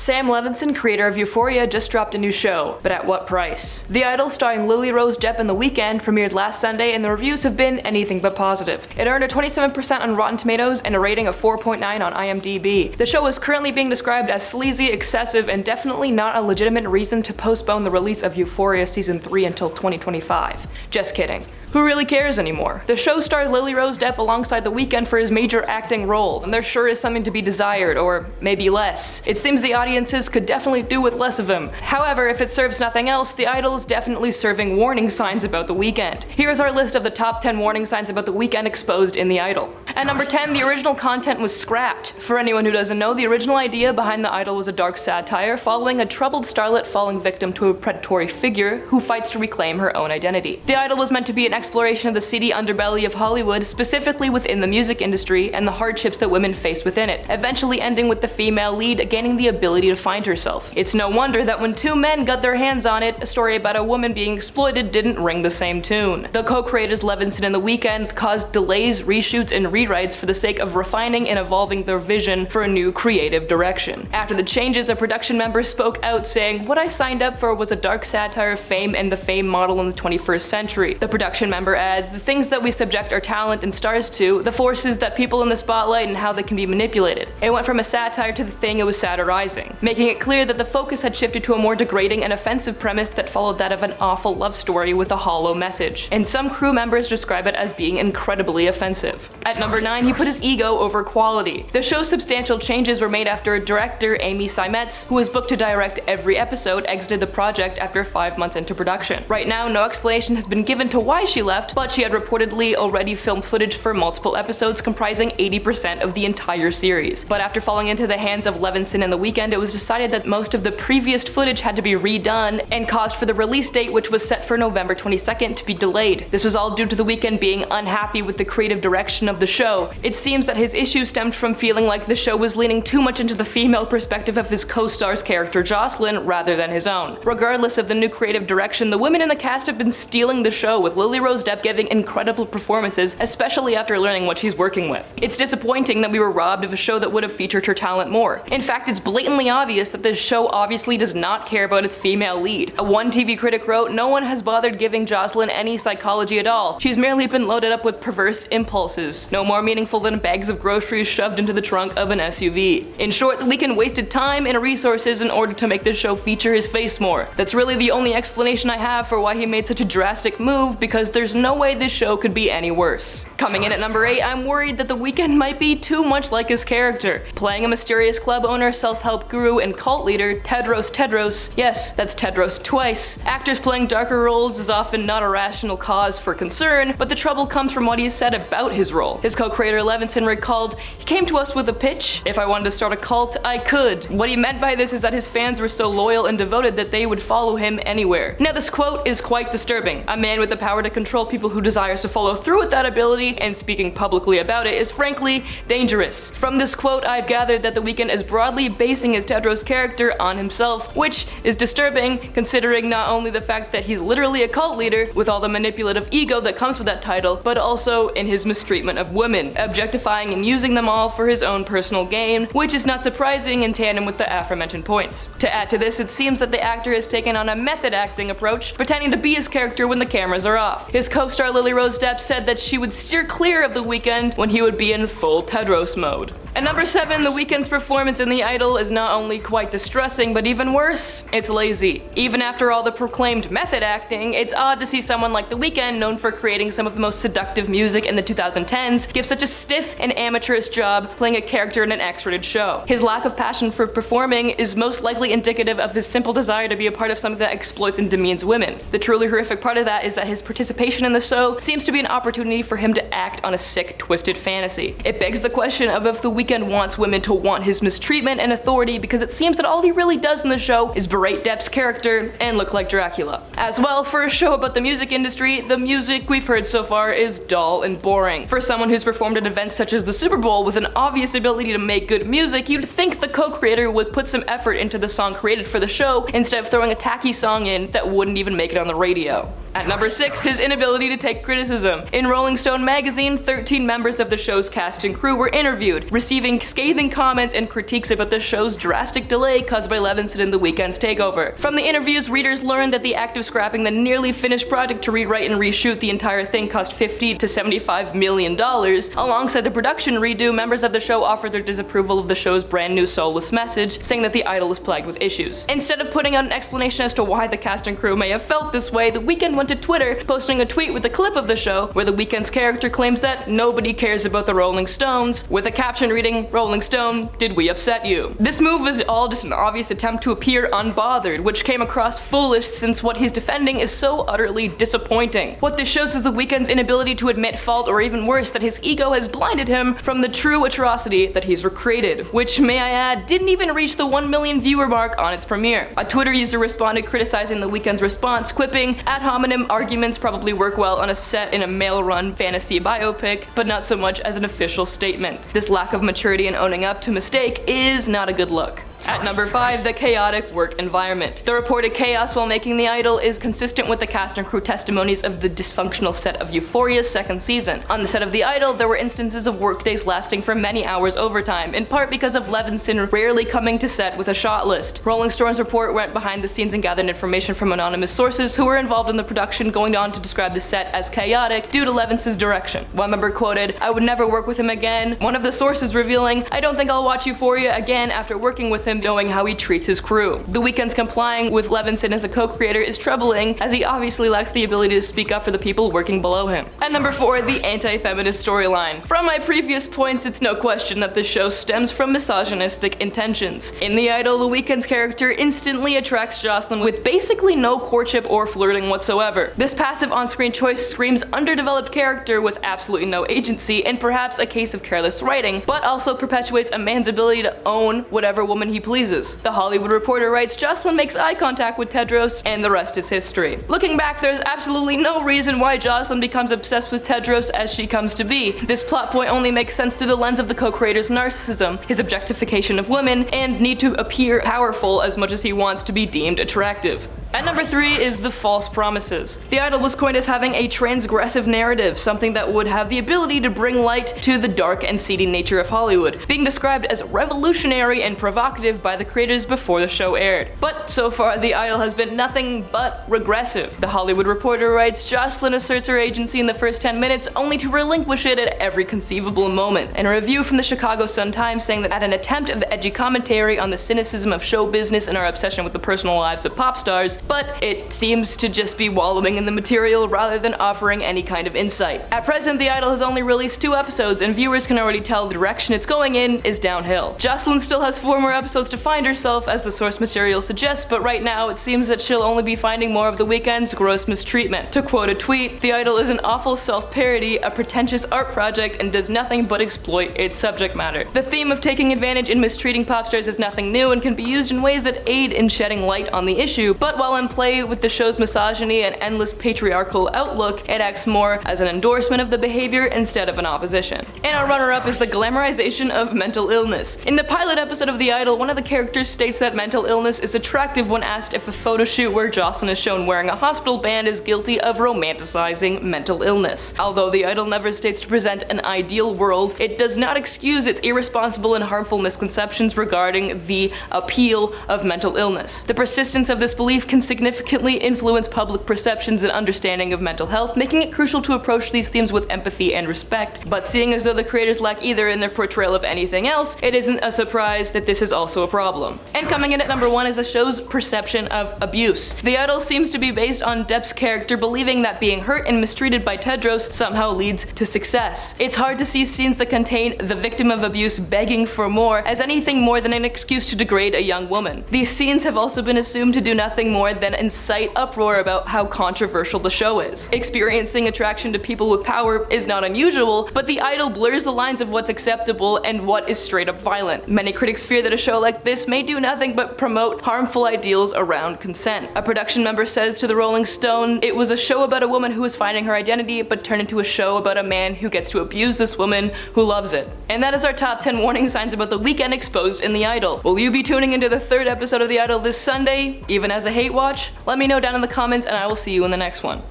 Sam Levinson, creator of Euphoria, just dropped a new show, but at what price? The Idol, starring Lily Rose Depp and The Weeknd, premiered last Sunday and the reviews have been anything but positive. It earned a 27% on Rotten Tomatoes and a rating of 4.9 on IMDb. The show is currently being described as sleazy, excessive, and definitely not a legitimate reason to postpone the release of Euphoria Season 3 until 2025. Just kidding. Who really cares anymore? The show stars Lily Rose Depp alongside The Weeknd for his major acting role, and there sure is something to be desired, or maybe less. It seems the audiences could definitely do with less of him. However, if it serves nothing else, The Idol is definitely serving warning signs about The Weeknd. Here's our list of the top 10 warning signs about The Weeknd exposed in The Idol. At number 10, the original content was scrapped. For anyone who doesn't know, the original idea behind The Idol was a dark satire following a troubled starlet falling victim to a predatory figure who fights to reclaim her own identity. The Idol was meant to be an exploration of the seedy underbelly of Hollywood, specifically within the music industry, and the hardships that women face within it, eventually ending with the female lead gaining the ability to find herself. It's no wonder that when two men got their hands on it, a story about a woman being exploited didn't ring the same tune. The co-creators Levinson and The Weeknd caused delays, reshoots, and rewrites for the sake of refining and evolving their vision for a new creative direction. After the changes, a production member spoke out saying, "What I signed up for was a dark satire of fame and the fame model in the 21st century." The production member adds, "The things that we subject our talent and stars to, the forces that people in the spotlight and how they can be manipulated. It went from a satire to the thing it was satirizing," making it clear that the focus had shifted to a more degrading and offensive premise that followed that of an awful love story with a hollow message. And some crew members describe it as being incredibly offensive. At number 9, he put his ego over quality. The show's substantial changes were made after director Amy Seimetz, who was booked to direct every episode, exited the project after 5 months into production. Right now, no explanation has been given to why she left, but she had reportedly already filmed footage for multiple episodes comprising 80% of the entire series. But after falling into the hands of Levinson and The Weeknd, it was decided that most of the previous footage had to be redone and caused for the release date, which was set for November 22nd, to be delayed. This was all due to The Weeknd being unhappy with the creative direction of the show. It seems that his issue stemmed from feeling like the show was leaning too much into the female perspective of his co-star's character Jocelyn rather than his own. Regardless of the new creative direction, the women in the cast have been stealing the show, with Lily Rose Depp giving incredible performances, especially after learning what she's working with. It's disappointing that we were robbed of a show that would have featured her talent more. In fact, it's blatantly obvious that this show obviously does not care about its female lead. One TV critic wrote, "No one has bothered giving Jocelyn any psychology at all. She's merely been loaded up with perverse impulses. No more meaningful than bags of groceries shoved into the trunk of an SUV." In short, The Weeknd wasted time and resources in order to make this show feature his face more. That's really the only explanation I have for why he made such a drastic move, because there's no way this show could be any worse. Coming in at number 8, I'm worried that The Weeknd might be too much like his character. Playing a mysterious club owner, self-help guru, and cult leader, Tedros, yes, that's Tedros twice. Actors playing darker roles is often not a rational cause for concern, but the trouble comes from what he said about his role. His co-creator Levinson recalled, "He came to us with a pitch. If I wanted to start a cult, I could." What he meant by this is that his fans were so loyal and devoted that they would follow him anywhere. Now, this quote is quite disturbing. A man with the power to control people who desires to follow through with that ability and speaking publicly about it is frankly dangerous. From this quote, I've gathered that The Weeknd is broadly basing his Tedros character on himself, which is disturbing considering not only the fact that he's literally a cult leader with all the manipulative ego that comes with that title, but also in his mistreatment of women, objectifying and using them all for his own personal gain, which is not surprising in tandem with the aforementioned points. To add to this, it seems that the actor has taken on a method acting approach, pretending to be his character when the cameras are off. His co-star Lily Rose Depp said that she would steer clear of The Weeknd when he would be in full Tedros mode. At number 7, The Weeknd's performance in The Idol is not only quite distressing, but even worse, it's lazy. Even after all the proclaimed method acting, it's odd to see someone like The Weeknd, known for creating some of the most seductive music in the 2010s, give such a stiff and amateurish job playing a character in an X-rated show. His lack of passion for performing is most likely indicative of his simple desire to be a part of something that exploits and demeans women. The truly horrific part of that is that his participation in the show seems to be an opportunity for him to act on a sick, twisted fantasy. It begs the question of if The Weeknd wants women to want his mistreatment and authority, because it seems that all he really does in the show is berate Depp's character and look like Dracula. As well, for a show about the music industry, the music we've heard so far is dull and boring. For someone who's performed at events such as the Super Bowl with an obvious ability to make good music, you'd think the co-creator would put some effort into the song created for the show instead of throwing a tacky song in that wouldn't even make it on the radio. At number 6, his inability to take criticism. In Rolling Stone magazine, 13 members of the show's cast and crew were interviewed, receiving receiving scathing comments and critiques about the show's drastic delay caused by Levinson and The Weeknd's takeover. From the interviews, readers learned that the act of scrapping the nearly finished project to rewrite and reshoot the entire thing cost $50 to $75 million. Alongside the production redo, members of the show offered their disapproval of the show's brand new soulless message, saying that the idol is plagued with issues. Instead of putting out an explanation as to why the cast and crew may have felt this way, The Weeknd went to Twitter, posting a tweet with a clip of the show where The Weeknd's character claims that nobody cares about the Rolling Stones, with a caption reading, "Rolling Stone, did we upset you?" This move was all just an obvious attempt to appear unbothered, which came across foolish since what he's defending is so utterly disappointing. What this shows is The Weeknd's inability to admit fault, or even worse, that his ego has blinded him from the true atrocity that he's recreated, which, may I add, didn't even reach the 1 million viewer mark on its premiere. A Twitter user responded criticizing The Weeknd's response, quipping, "Ad hominem arguments probably work well on a set in a male-run fantasy biopic, but not so much as an official statement. This lack of maturity in owning up to mistake is not a good look." At number 5, the chaotic work environment. The reported chaos while making The Idol is consistent with the cast and crew testimonies of the dysfunctional set of Euphoria's second season. On the set of The Idol, there were instances of workdays lasting for many hours overtime, in part because of Levinson rarely coming to set with a shot list. Rolling Stone's report went behind the scenes and gathered information from anonymous sources who were involved in the production, going on to describe the set as chaotic due to Levinson's direction. One member quoted, "I would never work with him again." One of the sources revealing, "I don't think I'll watch Euphoria again after working with him, knowing how he treats his crew." The Weeknd's complying with Levinson as a co-creator is troubling, as he obviously lacks the ability to speak up for the people working below him. At number 4, the anti-feminist storyline. From my previous points, it's no question that this show stems from misogynistic intentions. In The Idol, The Weeknd's character instantly attracts Jocelyn with basically no courtship or flirting whatsoever. This passive on-screen choice screams underdeveloped character with absolutely no agency, and perhaps a case of careless writing, but also perpetuates a man's ability to own whatever woman he pleases. The Hollywood Reporter writes, "Jocelyn makes eye contact with Tedros, and the rest is history." Looking back, there's absolutely no reason why Jocelyn becomes obsessed with Tedros as she comes to be. This plot point only makes sense through the lens of the co-creator's narcissism, his objectification of women, and need to appear powerful as much as he wants to be deemed attractive. At number 3 is the false promises. The Idol was coined as having a transgressive narrative, something that would have the ability to bring light to the dark and seedy nature of Hollywood, being described as revolutionary and provocative by the creators before the show aired. But so far, The Idol has been nothing but regressive. The Hollywood Reporter writes, "Jocelyn asserts her agency in the first 10 minutes only to relinquish it at every conceivable moment." And a review from the Chicago Sun-Times saying that at an attempt of edgy commentary on the cynicism of show business and our obsession with the personal lives of pop stars, but it seems to just be wallowing in the material rather than offering any kind of insight. At present, The Idol has only released 2 episodes, and viewers can already tell the direction it's going in is downhill. Jocelyn still has 4 more episodes to find herself, as the source material suggests, but right now it seems that she'll only be finding more of The Weeknd's gross mistreatment. To quote a tweet, "The Idol is an awful self-parody, a pretentious art project, and does nothing but exploit its subject matter. The theme of taking advantage and mistreating pop stars is nothing new and can be used in ways that aid in shedding light on the issue, but while in play with the show's misogyny and endless patriarchal outlook, it acts more as an endorsement of the behavior instead of an opposition." And our runner-up is the glamorization of mental illness. In the pilot episode of The Idol, one of the characters states that mental illness is attractive when asked if a photo shoot where Jocelyn is shown wearing a hospital band is guilty of romanticizing mental illness. Although The Idol never states to present an ideal world, it does not excuse its irresponsible and harmful misconceptions regarding the appeal of mental illness. The persistence of this belief can significantly influence public perceptions and understanding of mental health, making it crucial to approach these themes with empathy and respect. But seeing as though the creators lack either in their portrayal of anything else, it isn't a surprise that this is also a problem. And coming in at number 1 is the show's perception of abuse. The Idol seems to be based on Depp's character believing that being hurt and mistreated by Tedros somehow leads to success. It's hard to see scenes that contain the victim of abuse begging for more as anything more than an excuse to degrade a young woman. These scenes have also been assumed to do nothing more than incite uproar about how controversial the show is. Experiencing attraction to people with power is not unusual, but The Idol blurs the lines of what's acceptable and what is straight up violent. Many critics fear that a show like this may do nothing but promote harmful ideals around consent. A production member says to the Rolling Stone, "It was a show about a woman who was finding her identity, but turned into a show about a man who gets to abuse this woman who loves it." And that is our top 10 warning signs about The Weeknd exposed in The Idol. Will you be tuning into the 3rd episode of The Idol this Sunday, even as a hate watch? Let me know down in the comments, and I will see you in the next one.